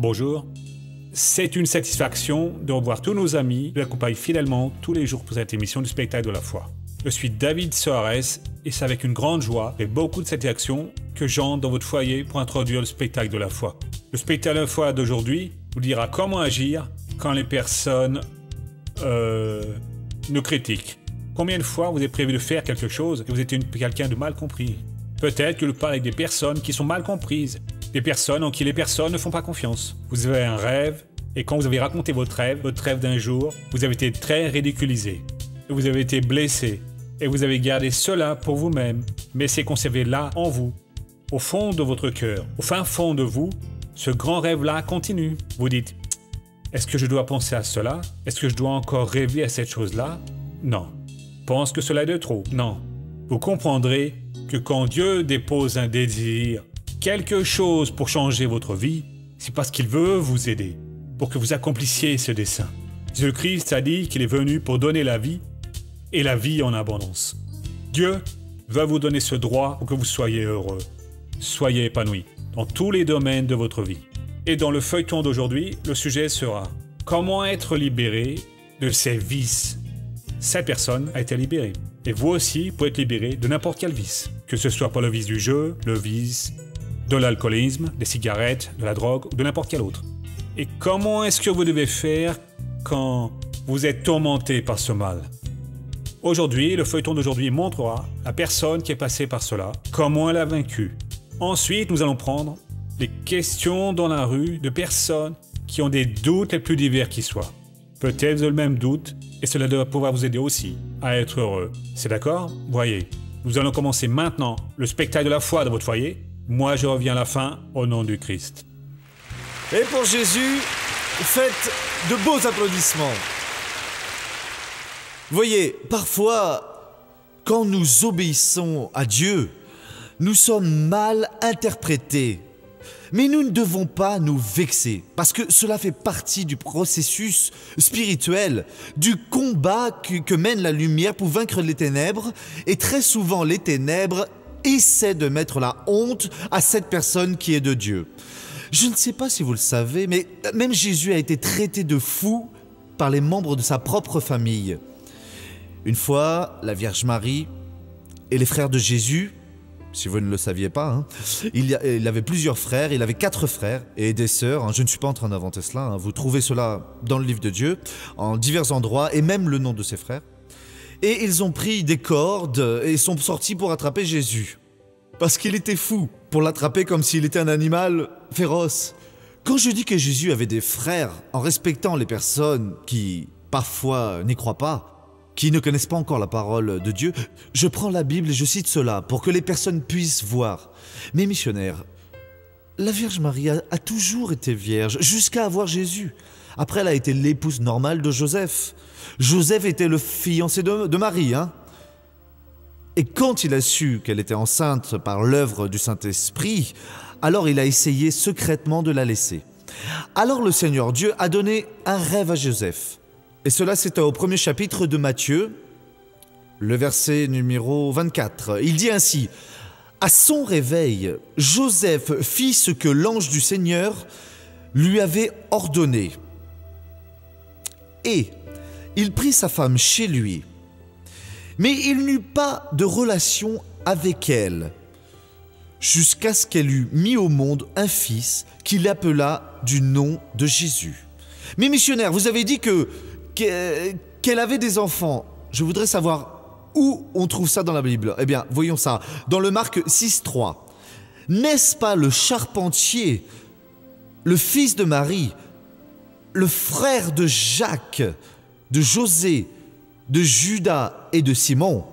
bonjour. C'est une satisfaction de revoir tous nos amis qui nous accompagnent fidèlement tous les jours pour cette émission du spectacle de la foi. Je suis David Soares et c'est avec une grande joie et beaucoup de satisfaction que j'entre dans votre foyer pour introduire le spectacle de la foi. Le spectacle de la foi d'aujourd'hui vous dira comment agir quand les personnes nous critiquent. Combien de fois vous avez prévu de faire quelque chose et vous êtes quelqu'un de mal compris? Peut-être que je parle avec des personnes qui sont mal comprises, des personnes en qui les personnes ne font pas confiance. Vous avez un rêve et quand vous avez raconté votre rêve d'un jour, vous avez été très ridiculisé. Vous avez été blessé et vous avez gardé cela pour vous-même, mais c'est conservé là en vous, au fond de votre cœur, au fin fond de vous, ce grand rêve-là continue. Vous dites, est-ce que je dois penser à cela? Est-ce que je dois encore rêver à cette chose-là? Non. Pense que cela est de trop? Non. Vous comprendrez que quand Dieu dépose un désir, quelque chose pour changer votre vie, c'est parce qu'il veut vous aider, pour que vous accomplissiez ce dessein. Jésus-Christ a dit qu'il est venu pour donner la vie, et la vie en abondance. Dieu va vous donner ce droit pour que vous soyez heureux. Soyez épanoui dans tous les domaines de votre vie. Et dans le feuilleton d'aujourd'hui, le sujet sera « Comment être libéré de ses vices ?» Cette personne a été libérée. Et vous aussi, pouvez être libéré de n'importe quel vice. Que ce soit par le vice du jeu, le vice de l'alcoolisme, des cigarettes, de la drogue ou de n'importe quel autre. Et comment est-ce que vous devez faire quand vous êtes tourmenté par ce mal? Aujourd'hui, le feuilleton d'aujourd'hui montrera la personne qui est passée par cela, comment elle a vaincu. Ensuite, nous allons prendre les questions dans la rue de personnes qui ont des doutes les plus divers qui soient. Peut-être vous avez le même doute et cela doit pouvoir vous aider aussi à être heureux. C'est d'accord? Voyez, nous allons commencer maintenant le spectacle de la foi dans votre foyer. Moi, je reviens à la fin au nom du Christ. Et pour Jésus, faites de beaux applaudissements. Voyez, parfois, quand nous obéissons à Dieu, nous sommes mal interprétés. Mais nous ne devons pas nous vexer, parce que cela fait partie du processus spirituel, du combat que mène la lumière pour vaincre les ténèbres, et très souvent les ténèbres essaient de mettre la honte à cette personne qui est de Dieu. Je ne sais pas si vous le savez, mais même Jésus a été traité de fou par les membres de sa propre famille. Une fois, la Vierge Marie et les frères de Jésus, si vous ne le saviez pas, il avait plusieurs frères, il avait 4 frères et des sœurs, je ne suis pas en train d'inventer cela, vous trouvez cela dans le livre de Dieu, en divers endroits, et même le nom de ses frères. Et ils ont pris des cordes et sont sortis pour attraper Jésus. Parce qu'il était fou, pour l'attraper comme s'il était un animal féroce. Quand je dis que Jésus avait des frères, en respectant les personnes qui, parfois, n'y croient pas, qui ne connaissent pas encore la parole de Dieu, je prends la Bible et je cite cela pour que les personnes puissent voir. Mes missionnaires, la Vierge Marie a toujours été vierge jusqu'à avoir Jésus. Après, elle a été l'épouse normale de Joseph. Joseph était le fiancé de Marie. Et quand il a su qu'elle était enceinte par l'œuvre du Saint-Esprit, alors il a essayé secrètement de la laisser. Alors le Seigneur Dieu a donné un rêve à Joseph. Et cela, c'est au premier chapitre de Matthieu, le verset numéro 24. Il dit ainsi, « À son réveil, Joseph fit ce que l'ange du Seigneur lui avait ordonné. Et il prit sa femme chez lui. Mais il n'eut pas de relation avec elle, jusqu'à ce qu'elle eût mis au monde un fils qu'il appela du nom de Jésus. » Mes missionnaires, vous avez dit qu'elle avait des enfants. Je voudrais savoir où on trouve ça dans la Bible. Eh bien, voyons ça. Dans le Marc 6,3. N'est-ce pas le charpentier, le fils de Marie, le frère de Jacques, de José, de Judas et de Simon?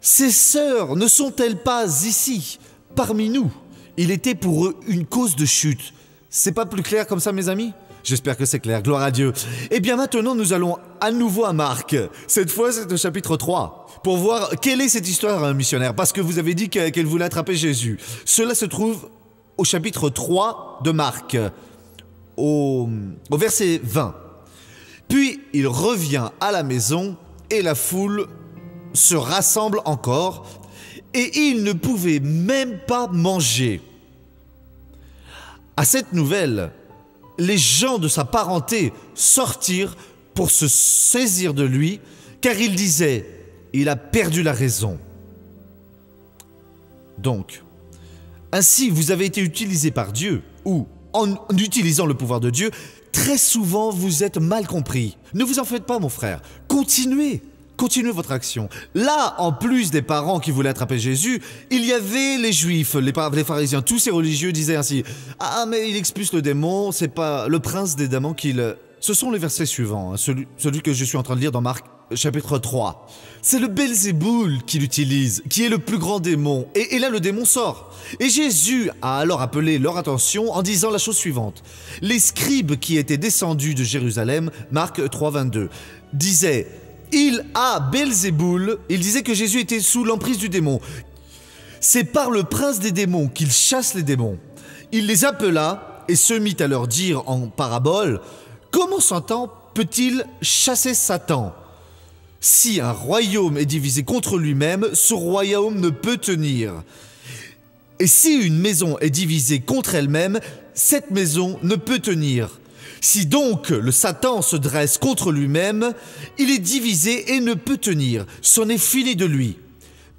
Ses sœurs ne sont-elles pas ici, parmi nous? Il était pour eux une cause de chute. C'est pas plus clair comme ça, mes amis? J'espère que c'est clair, gloire à Dieu. Eh bien maintenant, nous allons à nouveau à Marc. Cette fois, c'est au chapitre 3, pour voir quelle est cette histoire, missionnaire, parce que vous avez dit qu'elle voulait attraper Jésus. Cela se trouve au chapitre 3 de Marc, au verset 20. Puis il revient à la maison et la foule se rassemble encore et il ne pouvait même pas manger. À cette nouvelle, les gens de sa parenté sortirent pour se saisir de lui, car ils disaient « Il a perdu la raison ». Donc, ainsi vous avez été utilisé par Dieu, ou en utilisant le pouvoir de Dieu, très souvent vous êtes mal compris. Ne vous en faites pas, mon frère. Continuez votre action. Là, en plus des parents qui voulaient attraper Jésus, il y avait les Juifs, les pharisiens, tous ces religieux disaient ainsi « Ah, mais il expulse le démon, c'est pas le prince des démons qu'il... » Ce sont les versets suivants, hein, celui que je suis en train de lire dans Marc chapitre 3. C'est le Belzéboul qui l'utilise, qui est le plus grand démon. Et là, le démon sort. Et Jésus a alors appelé leur attention en disant la chose suivante. Les scribes qui étaient descendus de Jérusalem, Marc 3, 22, disaient « Il a Belzéboul », il disait que Jésus était sous l'emprise du démon. C'est par le prince des démons qu'il chasse les démons. Il les appela et se mit à leur dire en parabole « Comment Satan peut-il chasser Satan ? Si un royaume est divisé contre lui-même, ce royaume ne peut tenir. Et si une maison est divisée contre elle-même, cette maison ne peut tenir. Si donc le Satan se dresse contre lui-même, il est divisé et ne peut tenir. C'en est fini de lui.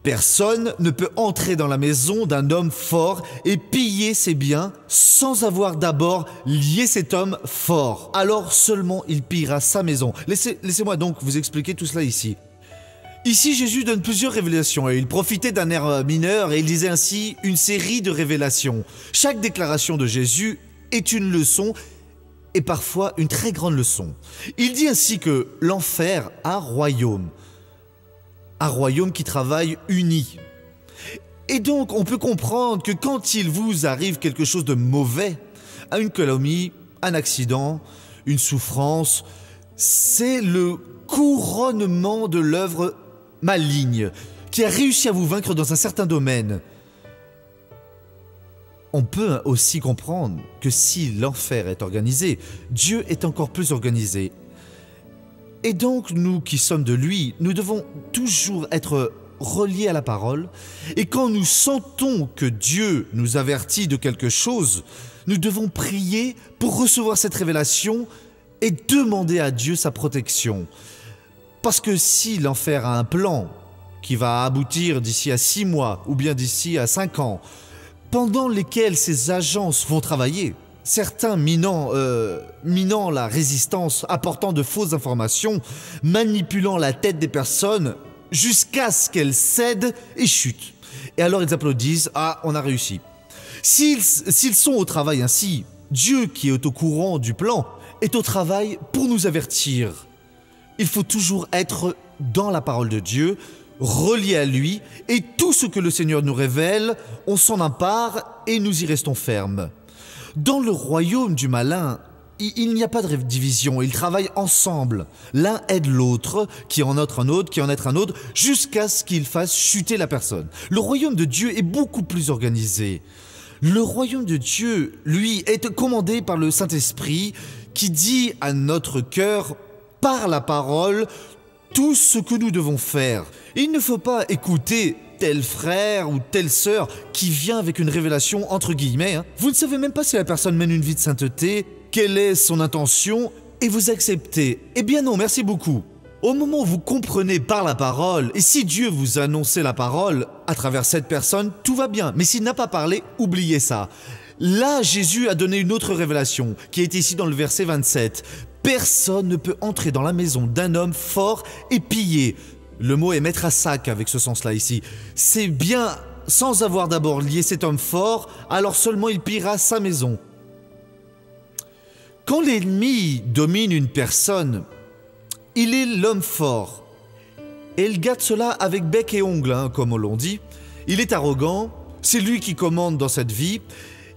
Personne ne peut entrer dans la maison d'un homme fort et piller ses biens sans avoir d'abord lié cet homme fort. Alors seulement il pillera sa maison. Laissez-moi donc vous expliquer tout cela ici. Ici, Jésus donne plusieurs révélations et il profitait d'un air mineur et il disait ainsi une série de révélations. Chaque déclaration de Jésus est une leçon et parfois une très grande leçon. Il dit ainsi que l'enfer a royaume. Un royaume qui travaille uni. Et donc, on peut comprendre que quand il vous arrive quelque chose de mauvais, une calomnie, un accident, une souffrance, c'est le couronnement de l'œuvre maligne qui a réussi à vous vaincre dans un certain domaine. On peut aussi comprendre que si l'enfer est organisé, Dieu est encore plus organisé. Et donc, nous qui sommes de lui, nous devons toujours être reliés à la parole. Et quand nous sentons que Dieu nous avertit de quelque chose, nous devons prier pour recevoir cette révélation et demander à Dieu sa protection. Parce que si l'enfer a un plan qui va aboutir d'ici à 6 mois ou bien d'ici à 5 ans, pendant lesquels ces agences vont travailler, certains minant la résistance, apportant de fausses informations, manipulant la tête des personnes jusqu'à ce qu'elles cèdent et chutent. Et alors ils applaudissent « Ah, on a réussi ». S'ils sont au travail ainsi, Dieu qui est au courant du plan est au travail pour nous avertir. Il faut toujours être dans la parole de Dieu, relié à lui, et tout ce que le Seigneur nous révèle, on s'en empare et nous y restons fermes. Dans le royaume du malin, il n'y a pas de division, ils travaillent ensemble. L'un aide l'autre, qui en offre un autre, qui en est un autre, jusqu'à ce qu'il fasse chuter la personne. Le royaume de Dieu est beaucoup plus organisé. Le royaume de Dieu, lui, est commandé par le Saint-Esprit qui dit à notre cœur, par la parole, tout ce que nous devons faire. Il ne faut pas écouter tel frère ou telle sœur qui vient avec une révélation entre guillemets. Vous ne savez même pas si la personne mène une vie de sainteté, quelle est son intention, et vous acceptez. Eh bien non, merci beaucoup. Au moment où vous comprenez par la parole, et si Dieu vous a annoncé la parole à travers cette personne, tout va bien. Mais s'il n'a pas parlé, oubliez ça. Là, Jésus a donné une autre révélation, qui est ici dans le verset 27. Personne ne peut entrer dans la maison d'un homme fort et piller. Le mot est mettre à sac avec ce sens-là ici. C'est bien sans avoir d'abord lié cet homme fort, alors seulement il pillera sa maison. Quand l'ennemi domine une personne, il est l'homme fort. Et il garde cela avec bec et ongle, comme on l'on dit. Il est arrogant, c'est lui qui commande dans cette vie.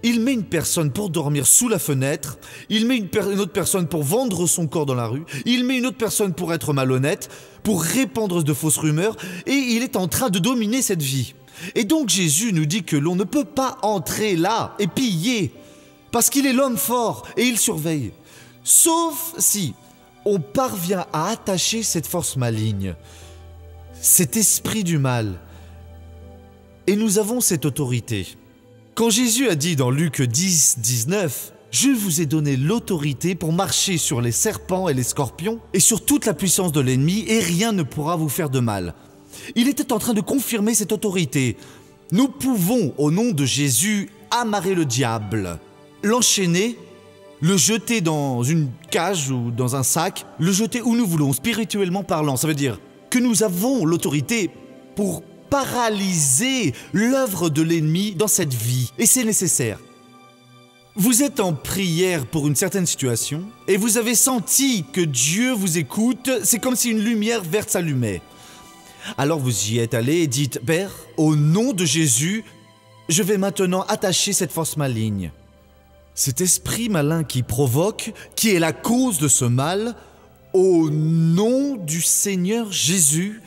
Il met une personne pour dormir sous la fenêtre, il met une autre personne pour vendre son corps dans la rue, il met une autre personne pour être malhonnête, pour répandre de fausses rumeurs, et il est en train de dominer cette vie. Et donc Jésus nous dit que l'on ne peut pas entrer là et piller, parce qu'il est l'homme fort et il surveille. Sauf si on parvient à attacher cette force maligne, cet esprit du mal, et nous avons cette autorité. Quand Jésus a dit dans Luc 10, 19, « je vous ai donné l'autorité pour marcher sur les serpents et les scorpions et sur toute la puissance de l'ennemi et rien ne pourra vous faire de mal. Il était en train de confirmer cette autorité. Nous pouvons, au nom de Jésus, amarrer le diable, l'enchaîner, le jeter dans une cage ou dans un sac, le jeter où nous voulons, spirituellement parlant. Ça veut dire que nous avons l'autorité pour paralyser l'œuvre de l'ennemi dans cette vie. Et c'est nécessaire. Vous êtes en prière pour une certaine situation et vous avez senti que Dieu vous écoute, c'est comme si une lumière verte s'allumait. Alors vous y êtes allé et dites « Père, au nom de Jésus, je vais maintenant attacher cette force maligne. » Cet esprit malin qui provoque, qui est la cause de ce mal, au nom du Seigneur Jésus,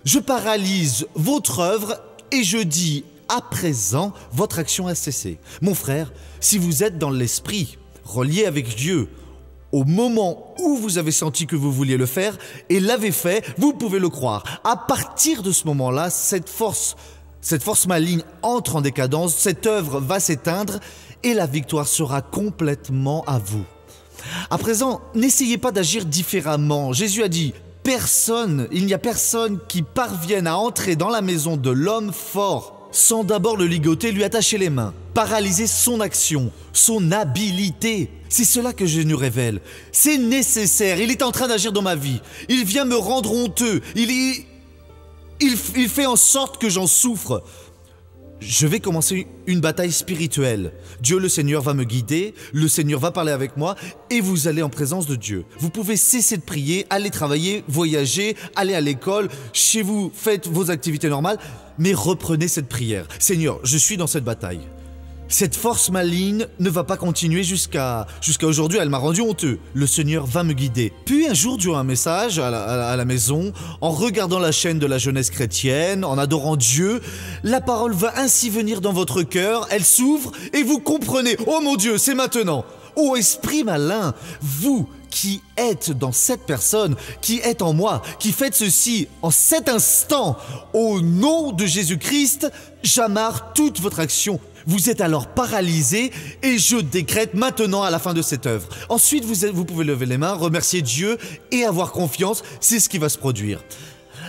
je paralyse votre œuvre et je dis à présent, votre action a cessé. Mon frère, si vous êtes dans l'esprit, relié avec Dieu, au moment où vous avez senti que vous vouliez le faire et l'avez fait, vous pouvez le croire. À partir de ce moment-là, cette force maligne entre en décadence, cette œuvre va s'éteindre et la victoire sera complètement à vous. À présent, n'essayez pas d'agir différemment. Jésus a dit, il n'y a personne qui parvienne à entrer dans la maison de l'homme fort sans d'abord le ligoter, lui attacher les mains, paralyser son action, son habilité. C'est cela que Jésus nous révèle. C'est nécessaire, il est en train d'agir dans ma vie. Il vient me rendre honteux, il fait en sorte que j'en souffre. Je vais commencer une bataille spirituelle. Dieu le Seigneur va me guider, le Seigneur va parler avec moi et vous allez en présence de Dieu. Vous pouvez cesser de prier, aller travailler, voyager, aller à l'école, chez vous, faites vos activités normales, mais reprenez cette prière. Seigneur, je suis dans cette bataille. Cette force maligne ne va pas continuer jusqu'à aujourd'hui, elle m'a rendu honteux. Le Seigneur va me guider. Puis un jour, Dieu a un message à la maison, en regardant la chaîne de la jeunesse chrétienne, en adorant Dieu. La parole va ainsi venir dans votre cœur, elle s'ouvre et vous comprenez. Oh mon Dieu, c'est maintenant. Ô esprit malin, vous qui êtes dans cette personne, qui êtes en moi, qui faites ceci en cet instant, au nom de Jésus-Christ, j'amarre toute votre action. Vous êtes alors paralysé et je décrète maintenant à la fin de cette œuvre. Ensuite, vous pouvez lever les mains, remercier Dieu et avoir confiance, c'est ce qui va se produire.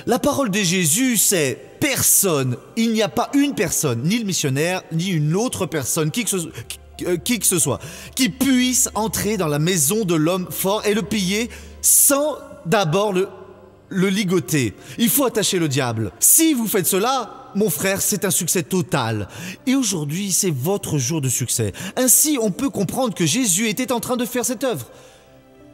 La parole de Jésus, c'est personne, il n'y a pas une personne, ni le missionnaire, ni une autre personne, qui que ce soit, qui puisse entrer dans la maison de l'homme fort et le piller sans d'abord le ligoter. Il faut attacher le diable. Si vous faites cela, mon frère, c'est un succès total. Et aujourd'hui, c'est votre jour de succès. Ainsi, on peut comprendre que Jésus était en train de faire cette œuvre.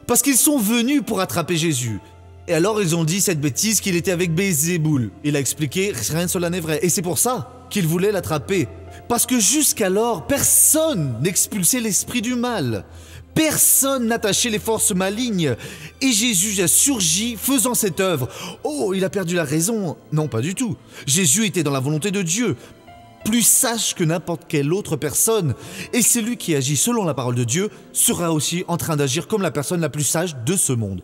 Parce qu'ils sont venus pour attraper Jésus. Et alors, ils ont dit cette bêtise qu'il était avec Bézéboul. Il a expliqué, rien de cela n'est vrai. Et c'est pour ça qu'ils voulaient l'attraper. Parce que jusqu'alors, personne n'expulsait l'esprit du mal. Personne n'attachait les forces malignes. Et Jésus a surgi faisant cette œuvre. Oh, il a perdu la raison. Non, pas du tout. Jésus était dans la volonté de Dieu, plus sage que n'importe quelle autre personne. Et celui qui agit selon la parole de Dieu sera aussi en train d'agir comme la personne la plus sage de ce monde.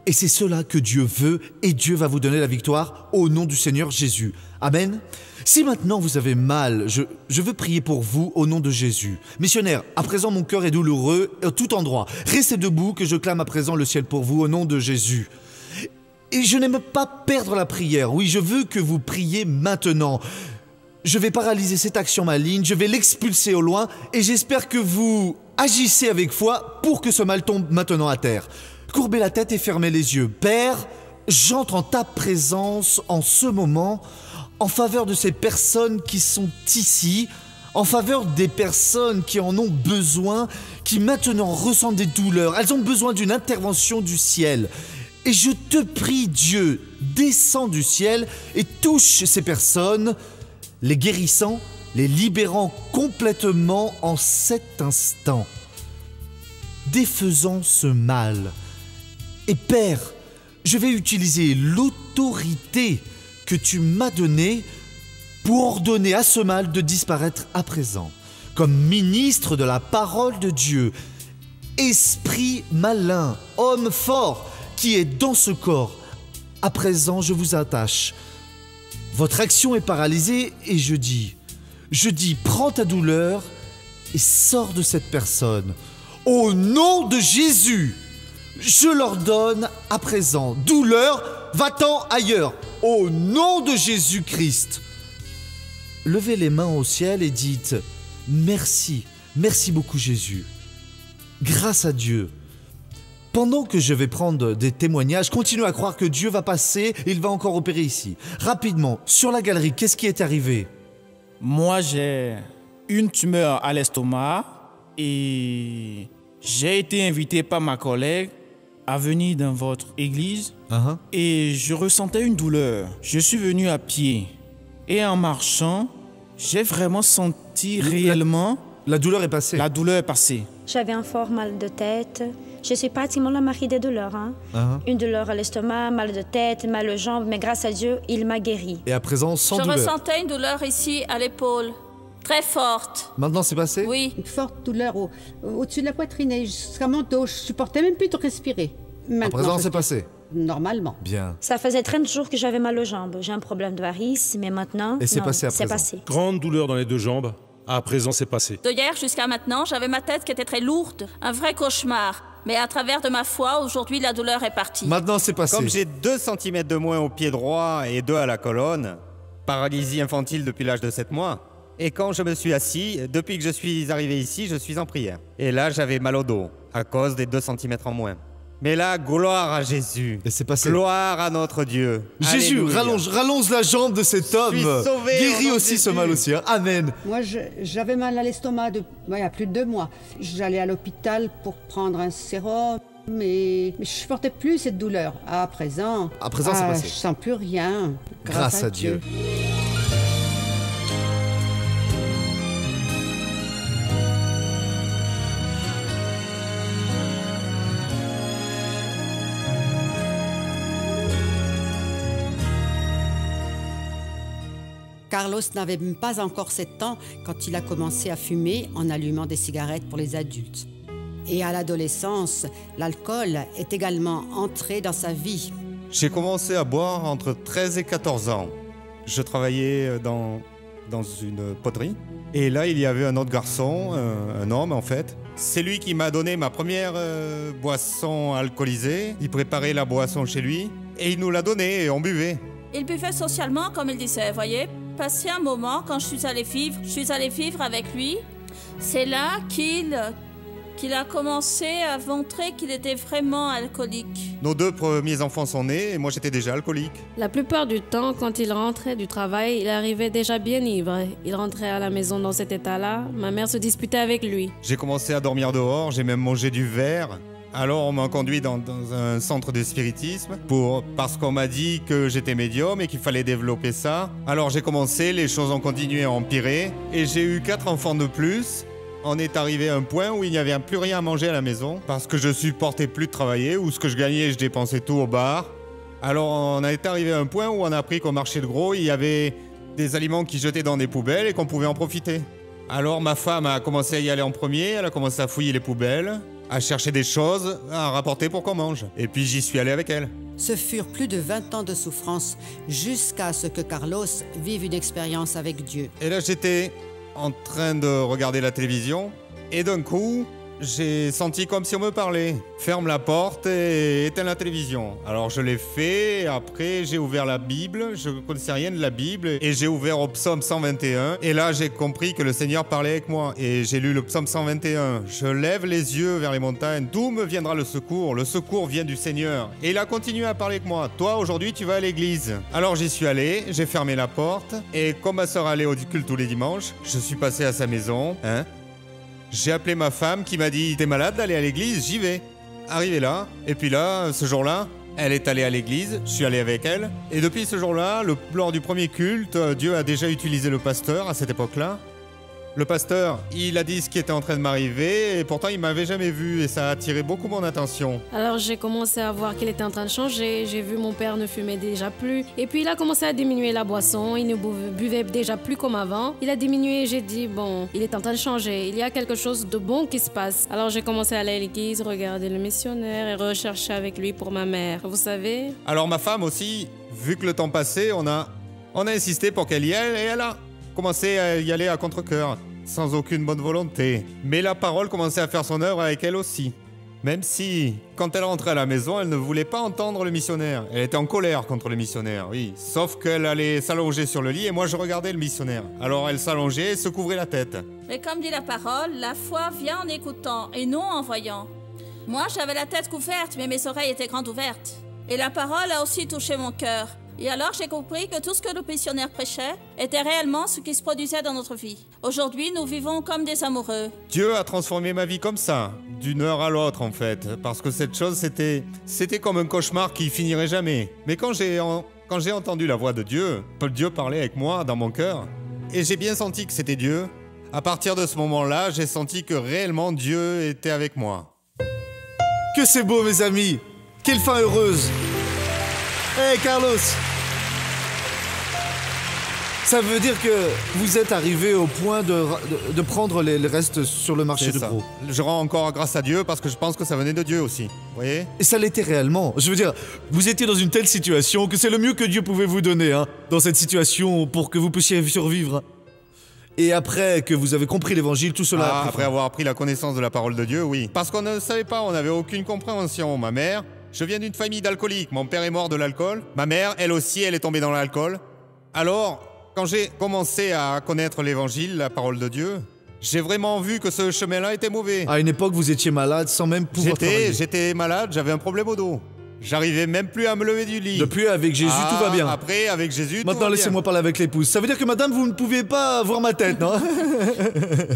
Et c'est cela que Dieu veut, et Dieu va vous donner la victoire au nom du Seigneur Jésus. Amen. Si maintenant vous avez mal, je veux prier pour vous au nom de Jésus. Missionnaire, à présent mon cœur est douloureux à tout endroit. Restez debout que je clame à présent le ciel pour vous au nom de Jésus. Et je n'aime pas perdre la prière. Oui, je veux que vous priez maintenant. Je vais paralyser cette action maligne, je vais l'expulser au loin, et j'espère que vous agissez avec foi pour que ce mal tombe maintenant à terre. Courbez la tête et fermez les yeux. Père, j'entre en ta présence en ce moment, en faveur de ces personnes qui sont ici, en faveur des personnes qui en ont besoin, qui maintenant ressentent des douleurs. Elles ont besoin d'une intervention du ciel. Et je te prie, Dieu, descends du ciel et touche ces personnes, les guérissant, les libérant complètement en cet instant, défaisant ce mal. Et Père, je vais utiliser l'autorité que tu m'as donnée pour ordonner à ce mal de disparaître à présent. Comme ministre de la parole de Dieu, esprit malin, homme fort qui est dans ce corps, à présent je vous attache. Votre action est paralysée et je dis, prends ta douleur et sors de cette personne. Au nom de Jésus, je l'ordonne à présent. Douleur, va-t'en ailleurs. Au nom de Jésus-Christ. Levez les mains au ciel et dites « Merci, merci beaucoup Jésus. Grâce à Dieu. » Pendant que je vais prendre des témoignages, continuez à croire que Dieu va passer et il va encore opérer ici. Rapidement, sur la galerie, qu'est-ce qui est arrivé? Moi, j'ai une tumeur à l'estomac et j'ai été invité par ma collègue à venir dans votre église et je ressentais une douleur. Je suis venu à pied et en marchant, j'ai vraiment senti réellement... La douleur est passée. La douleur est passée. J'avais un fort mal de tête. Je suis pratiquement la mari des douleurs. Une douleur à l'estomac, mal de tête, mal aux jambes, mais grâce à Dieu, il m'a guéri. Et à présent, sans douleur. Je ressentais une douleur ici à l'épaule, très forte. Maintenant, c'est passé? Oui. Une forte douleur au-dessus de la poitrine et jusqu'à mon dos. Je supportais même plus de respirer. À présent, c'est passé? Normalement. Bien. Ça faisait 30 jours que j'avais mal aux jambes. J'ai un problème de varices, mais maintenant... Et c'est passé à c'est présent. passé. Grande douleur dans les deux jambes. À présent, c'est passé. De hier jusqu'à maintenant, j'avais ma tête qui était très lourde, un vrai cauchemar. Mais à travers de ma foi, aujourd'hui, la douleur est partie. Maintenant, c'est passé. Comme j'ai 2 cm de moins au pied droit et 2 à la colonne, paralysie infantile depuis l'âge de 7 mois. Et quand je me suis assis, depuis que je suis arrivé ici, je suis en prière. Et là, j'avais mal au dos, à cause des 2 cm en moins. Mais là, gloire à Jésus. Et c'est passé. Gloire à notre Dieu. Jésus, Alléluia. rallonge la jambe de cet homme. sauvé Guéris au nom de aussi ce Jésus. mal aussi. Amen. Moi, j'avais mal à l'estomac il y a plus de 2 mois. J'allais à l'hôpital pour prendre un sérum, mais je supportais plus cette douleur. À présent, c'est passé. Je sens plus rien. Grâce à Dieu. Carlos n'avait même pas encore 7 ans quand il a commencé à fumer en allumant des cigarettes pour les adultes. Et à l'adolescence, l'alcool est également entré dans sa vie. J'ai commencé à boire entre 13 et 14 ans. Je travaillais dans une poterie. Et là, il y avait un autre garçon, un homme en fait. C'est lui qui m'a donné ma première boisson alcoolisée. Il préparait la boisson chez lui et il nous l'a donnée et on buvait. Il buvait socialement, comme il disait, voyez. Passé un moment, quand je suis allée vivre avec lui. C'est là qu'il a commencé à montrer qu'il était vraiment alcoolique. Nos 2 premiers enfants sont nés et moi j'étais déjà alcoolique. La plupart du temps, quand il rentrait du travail, il arrivait déjà bien ivre. Il rentrait à la maison dans cet état-là. Ma mère se disputait avec lui. J'ai commencé à dormir dehors, j'ai même mangé du verre. Alors on m'a conduit dans un centre de spiritisme parce qu'on m'a dit que j'étais médium et qu'il fallait développer ça. Alors j'ai commencé, les choses ont continué à empirer et j'ai eu 4 enfants de plus. On est arrivé à un point où il n'y avait plus rien à manger à la maison parce que je supportais plus de travailler, où ce que je gagnais, je dépensais tout au bar. Alors on est arrivé à un point où on a appris qu'au marché de gros, il y avait des aliments qui jetaient dans des poubelles et qu'on pouvait en profiter. Alors ma femme a commencé à y aller en premier, elle a commencé à fouiller les poubelles, à chercher des choses à rapporter pour qu'on mange. Et puis j'y suis allé avec elle. Ce furent plus de 20 ans de souffrance jusqu'à ce que Carlos vive une expérience avec Dieu. Et là j'étais en train de regarder la télévision et d'un coup j'ai senti comme si on me parlait. Ferme la porte et éteins la télévision. Alors je l'ai fait, après j'ai ouvert la Bible, je ne connaissais rien de la Bible et j'ai ouvert au psaume 121 et là j'ai compris que le Seigneur parlait avec moi et j'ai lu le psaume 121. Je lève les yeux vers les montagnes, d'où me viendra le secours? Le secours vient du Seigneur. Et il a continué à parler avec moi. Toi aujourd'hui tu vas à l'église. Alors j'y suis allé, j'ai fermé la porte et comme ma soeur allait au culte tous les dimanches, je suis passé à sa maison, J'ai appelé ma femme qui m'a dit « T'es malade d'aller à l'église? J'y vais ». Arrivé là, et puis là, ce jour-là, elle est allée à l'église, je suis allé avec elle. Et depuis ce jour-là, lors du premier culte, Dieu a déjà utilisé le pasteur à cette époque-là. Le pasteur, il a dit ce qui était en train de m'arriver et pourtant il m'avait jamais vu et ça a attiré beaucoup mon attention. Alors j'ai commencé à voir qu'il était en train de changer. J'ai vu mon père ne fumait déjà plus. Et puis il a commencé à diminuer la boisson. Il ne buvait déjà plus comme avant. Il a diminué et j'ai dit bon, il est en train de changer. Il y a quelque chose de bon qui se passe. Alors j'ai commencé à aller à l'église, regarder le missionnaire et rechercher avec lui pour ma mère. Vous savez? Alors ma femme aussi, vu que le temps passait, on a insisté pour qu'elle y aille et elle a commencé à y aller à contre-cœur. sans aucune bonne volonté. Mais la parole commençait à faire son œuvre avec elle aussi. Même si, quand elle rentrait à la maison, elle ne voulait pas entendre le missionnaire. Elle était en colère contre le missionnaire, oui. Sauf qu'elle allait s'allonger sur le lit et moi je regardais le missionnaire. Alors elle s'allongeait et se couvrait la tête. Mais comme dit la parole, la foi vient en écoutant et non en voyant. Moi, j'avais la tête couverte, mais mes oreilles étaient grandes ouvertes. Et la parole a aussi touché mon cœur. Et alors j'ai compris que tout ce que le missionnaire prêchait était réellement ce qui se produisait dans notre vie. Aujourd'hui, nous vivons comme des amoureux. Dieu a transformé ma vie comme ça, d'une heure à l'autre en fait. Parce que cette chose, c'était comme un cauchemar qui finirait jamais. Mais quand j'ai entendu la voix de Dieu parlait avec moi dans mon cœur, et j'ai bien senti que c'était Dieu, à partir de ce moment-là, j'ai senti que réellement Dieu était avec moi. Que c'est beau, mes amis! Quelle fin heureuse! Hey Carlos! Ça veut dire que vous êtes arrivé au point de prendre les restes sur le marché de gros. Je rends encore grâce à Dieu parce que je pense que ça venait de Dieu aussi. Vous voyez? Et ça l'était réellement. Je veux dire, vous étiez dans une telle situation que c'est le mieux que Dieu pouvait vous donner, hein, dans cette situation pour que vous puissiez survivre. Et après que vous avez compris l'évangile, tout cela... après avoir pris la connaissance de la parole de Dieu, oui. Parce qu'on ne savait pas, on n'avait aucune compréhension. Ma mère... Je viens d'une famille d'alcooliques. Mon père est mort de l'alcool. Ma mère, elle aussi, elle est tombée dans l'alcool. Alors, quand j'ai commencé à connaître l'évangile, la parole de Dieu, j'ai vraiment vu que ce chemin-là était mauvais. À une époque, vous étiez malade sans même pouvoir travailler. J'étais malade, j'avais un problème au dos. J'arrivais même plus à me lever du lit. Depuis, avec Jésus, tout va bien. Après, avec Jésus, maintenant, laissez-moi parler avec l'épouse. Ça veut dire que madame, vous ne pouvez pas voir ma tête, non?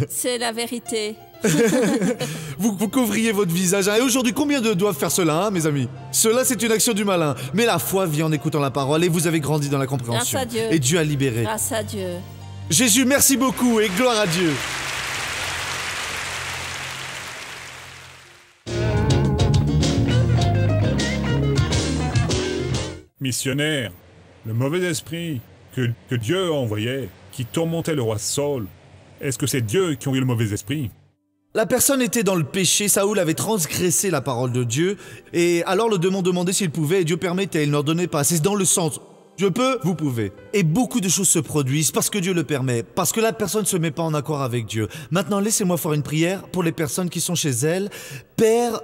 C'est la vérité. vous couvriez votre visage. Et aujourd'hui, combien de doivent faire cela, hein, mes amis? Cela, c'est une action du malin. Mais la foi vient en écoutant la parole et vous avez grandi dans la compréhension. Grâce à Dieu. Et Dieu a libéré. Grâce à Dieu. Jésus, merci beaucoup et gloire à Dieu. Missionnaire, le mauvais esprit que Dieu envoyait, qui tourmentait le roi Saul, est-ce que c'est Dieu qui envoyait le mauvais esprit? La personne était dans le péché, Saoul avait transgressé la parole de Dieu, et alors le démon demandait s'il pouvait, et Dieu permettait, il n'ordonnait pas. C'est dans le sens, je peux, vous pouvez. Et beaucoup de choses se produisent parce que Dieu le permet, parce que la personne ne se met pas en accord avec Dieu. Maintenant, laissez-moi faire une prière pour les personnes qui sont chez elles. Père,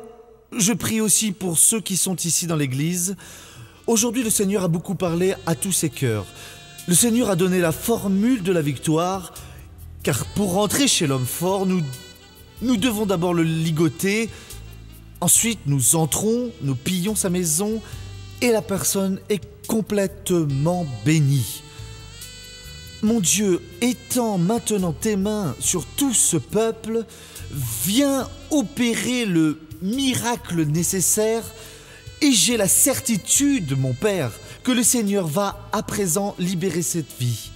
je prie aussi pour ceux qui sont ici dans l'église. Aujourd'hui, le Seigneur a beaucoup parlé à tous ces cœurs. Le Seigneur a donné la formule de la victoire, car pour rentrer chez l'homme fort, nous devons d'abord le ligoter, ensuite nous entrons, nous pillons sa maison, et la personne est complètement bénie. Mon Dieu, étends maintenant tes mains sur tout ce peuple, viens opérer le miracle nécessaire. Et j'ai la certitude, mon Père, que le Seigneur va à présent libérer cette vie.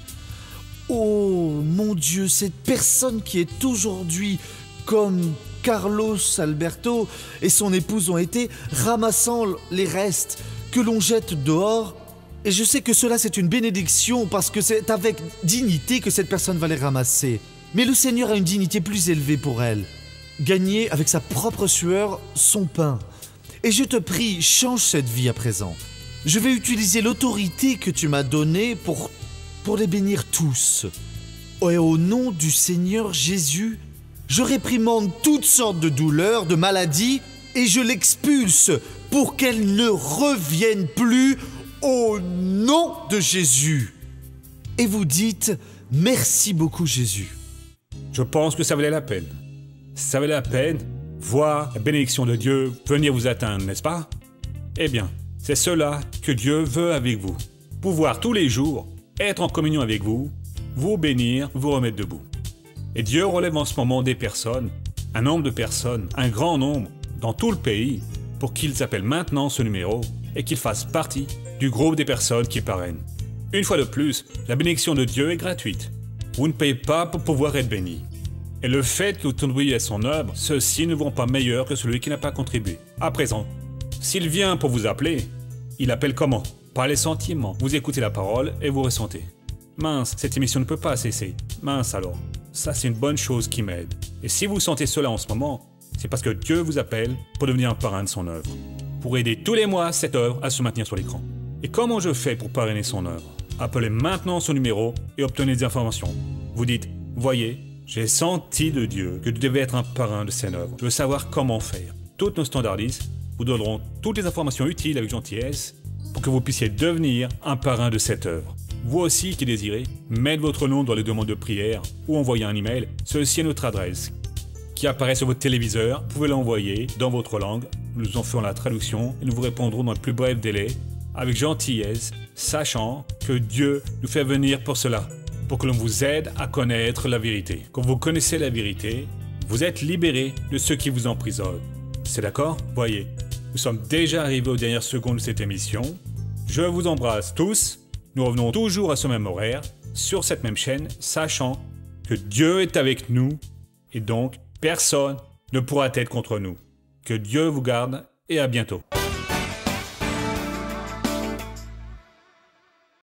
Oh mon Dieu, cette personne qui est aujourd'hui comme Carlos Alberto et son épouse ont été, ramassant les restes que l'on jette dehors. Et je sais que cela c'est une bénédiction parce que c'est avec dignité que cette personne va les ramasser. Mais le Seigneur a une dignité plus élevée pour elle. Gagner avec sa propre sueur son pain. Et je te prie, change cette vie à présent. Je vais utiliser l'autorité que tu m'as donnée pour les bénir tous. Et au nom du Seigneur Jésus, je réprimande toutes sortes de douleurs, de maladies, et je l'expulse pour qu'elles ne reviennent plus au nom de Jésus. Et vous dites, merci beaucoup Jésus. Je pense que ça valait la peine. Ça valait la peine. Voir la bénédiction de Dieu venir vous atteindre, n'est-ce pas? Eh bien, c'est cela que Dieu veut avec vous. Pouvoir tous les jours être en communion avec vous, vous bénir, vous remettre debout. Et Dieu relève en ce moment des personnes, un nombre de personnes, un grand nombre, dans tout le pays, pour qu'ils appellent maintenant ce numéro et qu'ils fassent partie du groupe des personnes qui parrainent. Une fois de plus, la bénédiction de Dieu est gratuite. Vous ne payez pas pour pouvoir être béni. Et le fait que vous contribuiez à son œuvre, ceux-ci ne vont pas meilleur que celui qui n'a pas contribué. À présent, s'il vient pour vous appeler, il appelle comment? Par les sentiments. Vous écoutez la parole et vous ressentez. Mince, cette émission ne peut pas cesser. Mince alors. Ça, c'est une bonne chose qui m'aide. Et si vous sentez cela en ce moment, c'est parce que Dieu vous appelle pour devenir un parrain de son œuvre. Pour aider tous les mois cette œuvre à se maintenir sur l'écran. Et comment je fais pour parrainer son œuvre? Appelez maintenant son numéro et obtenez des informations. Vous dites, voyez, J'ai senti de Dieu que tu devais être un parrain de cette œuvre. Je veux savoir comment faire. Toutes nos standardistes vous donneront toutes les informations utiles avec gentillesse pour que vous puissiez devenir un parrain de cette œuvre. Vous aussi qui désirez, mettez votre nom dans les demandes de prière ou envoyez un email. Ceci est notre adresse qui apparaît sur votre téléviseur. Vous pouvez l'envoyer dans votre langue. Nous en ferons la traduction et nous vous répondrons dans le plus bref délai avec gentillesse, sachant que Dieu nous fait venir pour cela, pour que l'on vous aide à connaître la vérité. Quand vous connaissez la vérité, vous êtes libérés de ceux qui vous emprisonnent. C'est d'accord? Voyez, nous sommes déjà arrivés aux dernières secondes de cette émission. Je vous embrasse tous. Nous revenons toujours à ce même horaire, sur cette même chaîne, sachant que Dieu est avec nous et donc personne ne pourra être contre nous. Que Dieu vous garde et à bientôt.